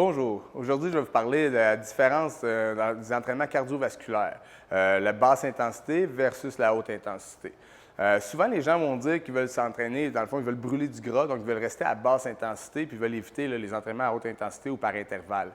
Bonjour. Aujourd'hui, je vais vous parler de la différence des entraînements cardiovasculaires, la basse intensité versus la haute intensité. Souvent, les gens vont dire qu'ils veulent s'entraîner, dans le fond, ils veulent brûler du gras, donc ils veulent rester à basse intensité, puis ils veulent éviter les entraînements à haute intensité ou par intervalle.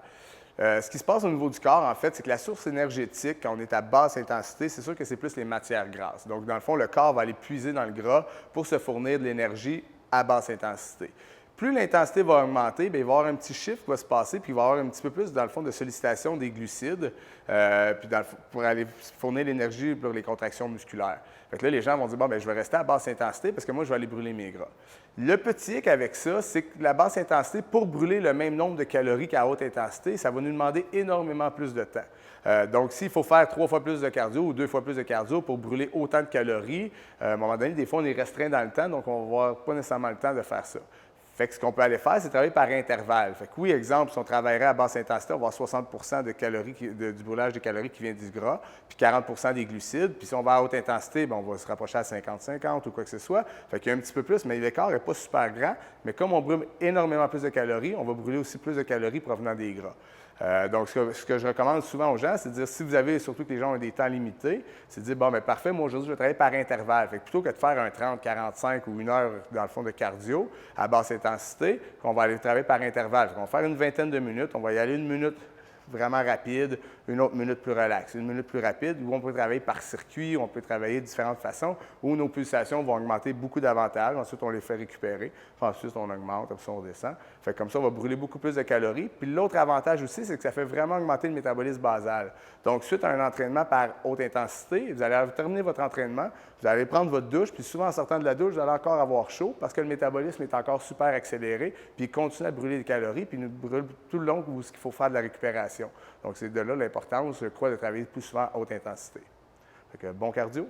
Ce qui se passe au niveau du corps, en fait, c'est que la source énergétique, quand on est à basse intensité, c'est sûr que c'est plus les matières grasses. Donc, dans le fond, le corps va aller puiser dans le gras pour se fournir de l'énergie à basse intensité. Plus l'intensité va augmenter, bien, il va y avoir un petit chiffre qui va se passer, puis il va y avoir un petit peu plus, dans le fond, de sollicitation des glucides puis pour aller fournir l'énergie pour les contractions musculaires. Fait que là, les gens vont dire, bon, bien, je vais rester à basse intensité parce que moi, je vais aller brûler mes gras. Le petit hic avec ça, c'est que la basse intensité, pour brûler le même nombre de calories qu'à haute intensité, ça va nous demander énormément plus de temps. Donc, s'il faut faire 3 fois plus de cardio ou 2 fois plus de cardio pour brûler autant de calories, à un moment donné, des fois, on est restreint dans le temps, donc on va avoir pas nécessairement le temps de faire ça. Fait que ce qu'on peut aller faire, c'est travailler par intervalle. Fait que oui, exemple, si on travaillerait à basse intensité, on va avoir 60 de calories du brûlage des calories qui vient du gras, puis 40 des glucides. Puis si on va à haute intensité, bien, on va se rapprocher à 50-50 ou quoi que ce soit. Fait qu'il y a un petit peu plus, mais l'écart n'est pas super grand. Mais comme on brûle énormément plus de calories, on va brûler aussi plus de calories provenant des gras. Donc, ce que je recommande souvent aux gens, c'est de dire, si vous avez, surtout que les gens ont des temps limités, c'est de dire, bon, bien parfait, moi aujourd'hui, je vais travailler par intervalle. Fait que plutôt que de faire un 30, 45 ou 1 heure, dans le fond, de cardio à basse intensité, on va aller travailler par intervalle. On va faire une vingtaine de minutes, on va y aller 1 minute vraiment rapide, une autre minute plus relaxe, 1 minute plus rapide, où on peut travailler par circuit, on peut travailler de différentes façons, où nos pulsations vont augmenter beaucoup davantage. Ensuite, on les fait récupérer. Ensuite, on augmente, puis on descend. Fait que comme ça, on va brûler beaucoup plus de calories. Puis l'autre avantage aussi, c'est que ça fait vraiment augmenter le métabolisme basal. Donc, suite à un entraînement par haute intensité, vous allez terminer votre entraînement, vous allez prendre votre douche, puis souvent en sortant de la douche, vous allez encore avoir chaud parce que le métabolisme est encore super accéléré, puis il continue à brûler des calories, puis il nous brûle tout le long où il faut faire de la récupération. Donc, c'est de là l'importance, je crois, de travailler plus souvent à haute intensité. Fait que bon cardio!